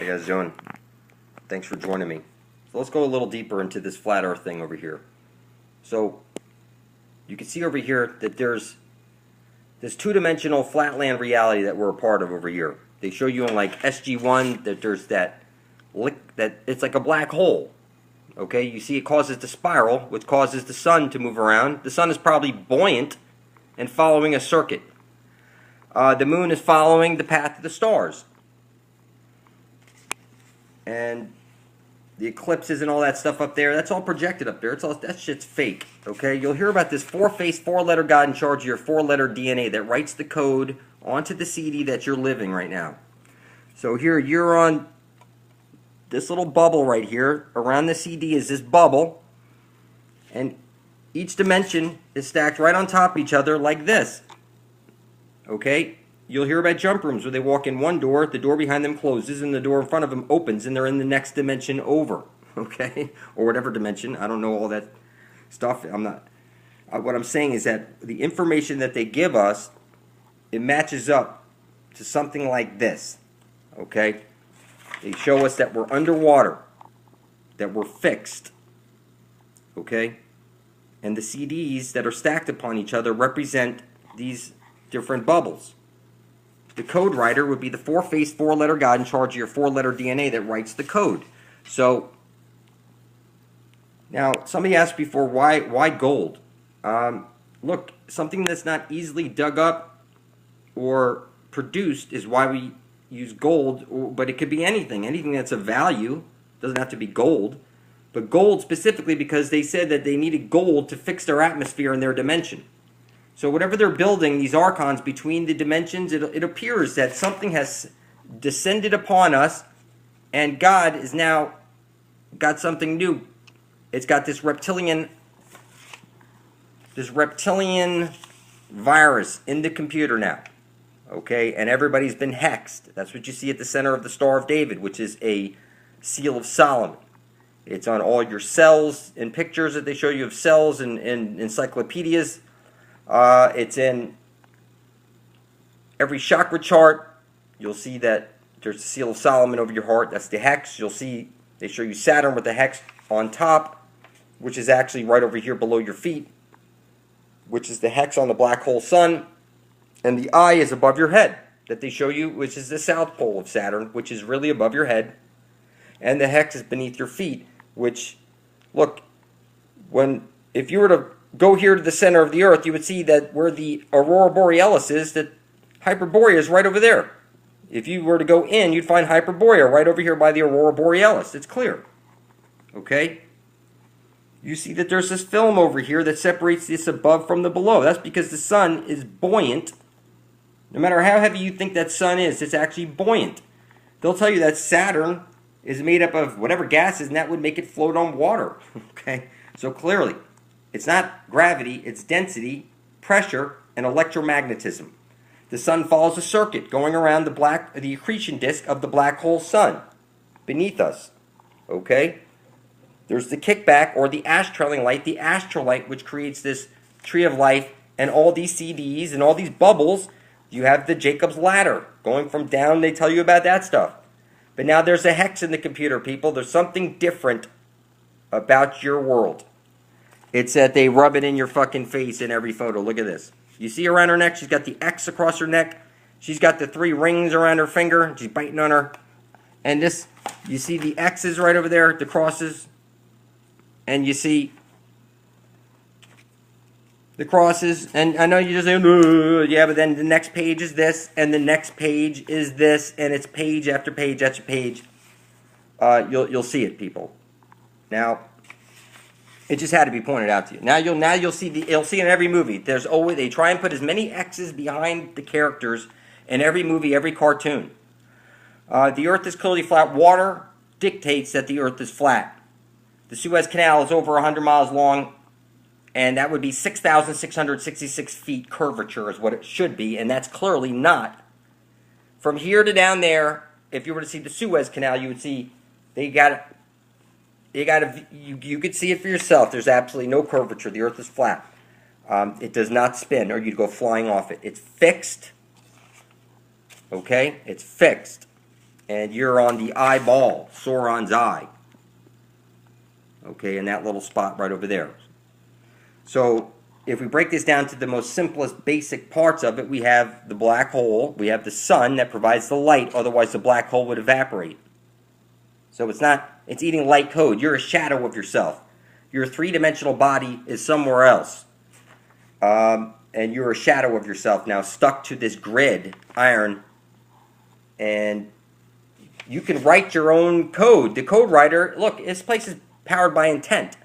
How you guys doing? Thanks for joining me. So let's go a little deeper into this flat earth thing over here. So you can see over here that there's this two-dimensional flatland reality that we're a part of over here. They show you in like SG1 that there's that it's like a black hole. Okay, you see it causes the spiral, which causes the sun to move around. The sun is probably buoyant and following a circuit. The moon is following the path of the stars. And the eclipses and all that stuff up there, that's all projected up there. That shit's fake. Okay, you'll hear about this four-faced, four-letter God in charge of your four-letter DNA that writes the code onto the CD that you're living right now. So here you're on this little bubble right here. Around the CD is this bubble, and each dimension is stacked right on top of each other like this. Okay, you'll hear about jump rooms where they walk in one door, the door behind them closes, and the door in front of them opens, and they're in the next dimension over. Okay, or whatever dimension. I don't know all that stuff. I'm not. What I'm saying is that the information that they give us, it matches up to something like this. Okay. They show us that we're underwater, that we're fixed, okay? And the CDs that are stacked upon each other represent these different bubbles. The code writer would be the four-faced, four-letter God in charge of your four-letter DNA that writes the code. So, now, somebody asked before, why gold? Look, something that's not easily dug up or produced is why we use gold, but it could be anything that's of value. Doesn't have to be gold, but gold specifically because they said that they needed gold to fix their atmosphere in their dimension. So whatever they're building, these archons between the dimensions, it appears that something has descended upon us, and God is now got something new. It's got this reptilian virus in the computer now. Okay, and everybody's been hexed. That's what you see at the center of the Star of David, which is a seal of Solomon. It's on all your cells and pictures that they show you of cells and encyclopedias. It's in every chakra chart. You'll see that there's a seal of Solomon over your heart. That's the hex. You'll see they show you Saturn with the hex on top, which is actually right over here below your feet, which is the hex on the black hole sun. And the eye is above your head that they show you, which is the south pole of Saturn, which is really above your head. And the hex is beneath your feet, which, look, if you were to go here to the center of the Earth, you would see that where the Aurora Borealis is, that Hyperborea is right over there. If you were to go in, you'd find Hyperborea right over here by the Aurora Borealis. It's clear. Okay? You see that there's this film over here that separates this above from the below. That's because the sun is buoyant. No matter how heavy you think that sun is, it's actually buoyant. They'll tell you that Saturn is made up of whatever gases, and that would make it float on water. Okay? So clearly, it's not gravity, it's density, pressure, and electromagnetism. The sun follows a circuit going around the accretion disk of the black hole sun beneath us. Okay? There's the kickback, or the ash-trailing light, the astrolight, which creates this tree of life, and all these CDs and all these bubbles. You have the Jacob's ladder going from down. They tell you about that stuff. But now there's a hex in the computer, people. There's something different about your world. It's that they rub it in your fucking face in every photo. Look at this. You see around her neck, she's got the X across her neck. She's got the 3 rings around her finger. She's biting on her. And this, you see the X's right over there, the crosses. And you see the crosses, and I know you're just saying, yeah, but then the next page is this, and the next page is this, and it's page after page after page. You'll see it, people. Now, it just had to be pointed out to you. Now you'll see you'll see in every movie. There's always, they try and put as many X's behind the characters in every movie, every cartoon. The Earth is clearly flat. Water dictates that the Earth is flat. The Suez Canal is over 100 miles long, and that would be 6,666 feet curvature is what it should be, and that's clearly not. From here to down there, if you were to see the Suez Canal, you would see you could see it for yourself. There's absolutely no curvature. The Earth is flat. It does not spin, or you'd go flying off it. It's fixed. Okay? It's fixed. and you're on the eyeball, Sauron's eye. Okay, in that little spot right over there. So if we break this down to the most simplest basic parts of it, we have the black hole, we have the sun that provides the light, otherwise the black hole would evaporate. So it's eating light code. You're a shadow of yourself. Your three-dimensional body is somewhere else. And you're a shadow of yourself now, stuck to this grid, iron, and you can write your own code. The code writer, look, this place is powered by intent.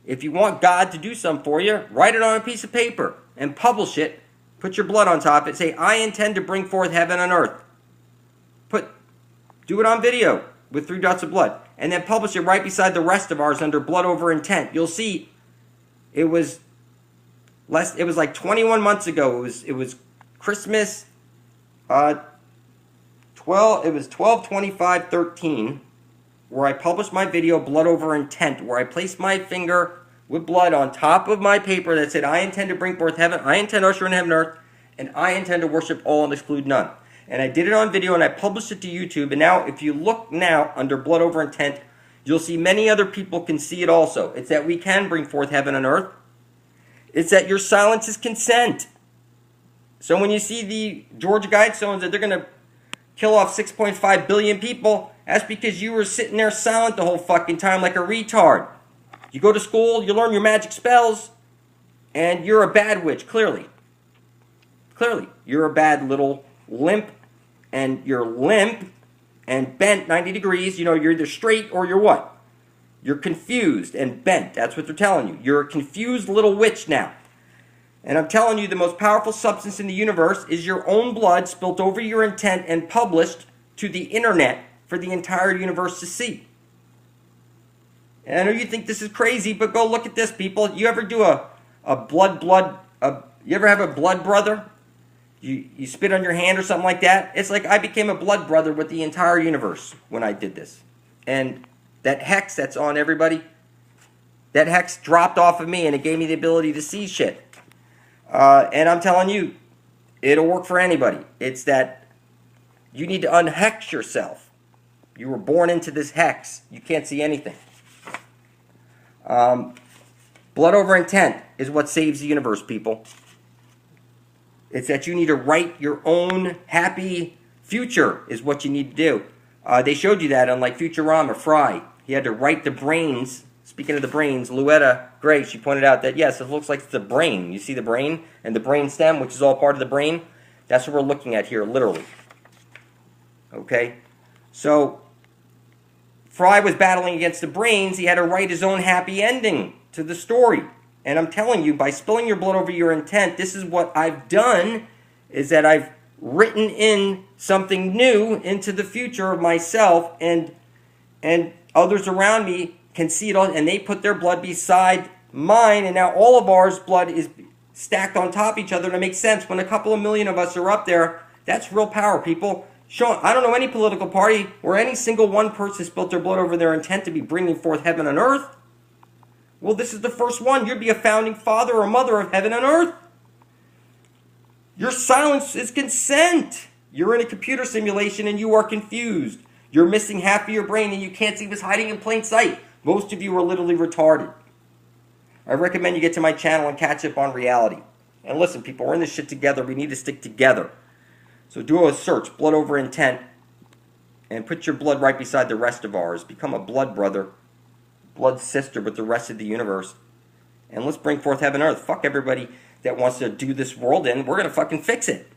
If you want God to do something for you, write it on a piece of paper and publish it. Put your blood on top of it. Say, I intend to bring forth heaven and earth. Do it on video with 3 dots of blood. And then publish it right beside the rest of ours under Bloodoverintent. You'll see it was like 21 months ago. It was Christmas 12/25/13 where I published my video Bloodoverintent, where I placed my finger with blood on top of my paper that said, I intend to bring forth heaven, I intend to usher in heaven and earth, and I intend to worship all and exclude none. And I did it on video and I published it to YouTube. And now if you look now under Bloodoverintent, you'll see many other people can see it also. It's that we can bring forth heaven and earth. It's that your silence is consent. So when you see the Georgia Guidestones that they're going to kill off 6.5 billion people, that's because you were sitting there silent the whole fucking time like a retard. You go to school, you learn your magic spells, and you're a bad witch, clearly. Clearly. You're a bad little limp, and you're limp and bent 90 degrees. You know, you're either straight or you're what? You're confused and bent. That's what they're telling you. You're a confused little witch now. And I'm telling you, the most powerful substance in the universe is your own blood spilt over your intent and published to the internet for the entire universe to see. And I know you think this is crazy, but go look at this, people. You ever do you ever have a blood brother? You spit on your hand or something like that? It's like I became a blood brother with the entire universe when I did this. And that hex that's on everybody, that hex dropped off of me and it gave me the ability to see shit. And I'm telling you, it'll work for anybody. It's that you need to unhex yourself. You were born into this hex. You can't see anything. Bloodoverintent is what saves the universe, people. It's that you need to write your own happy future is what you need to do. They showed you that on like Futurama, Fry. He had to write the brains. Speaking of the brains, Luetta Gray, she pointed out that, yes, it looks like it's the brain. You see the brain and the brain stem, which is all part of the brain? That's what we're looking at here, literally. Okay? So, Fry was battling against the brains. He had to write his own happy ending to the story. And I'm telling you, by spilling your blood over your intent, this is what I've done, is that I've written in something new into the future of myself, and others around me can see it all, and they put their blood beside mine, and now all of ours blood is stacked on top of each other, and it makes sense. When a couple of million of us are up there, that's real power, people. I don't know any political party where any single one person spilt their blood over their intent to be bringing forth heaven and earth. Well, this is the first one. You'd be a founding father or mother of heaven and earth. Your silence is consent. You're in a computer simulation and you are confused. You're missing half of your brain and you can't see what's hiding in plain sight. Most of you are literally retarded. I recommend you get to my channel and catch up on reality. And listen, people, we're in this shit together. We need to stick together. So do a search, Bloodoverintent, and put your blood right beside the rest of ours. Become a blood brother, blood sister with the rest of the universe. And let's bring forth heaven and earth. Fuck everybody that wants to do this world in. We're going to fucking fix it.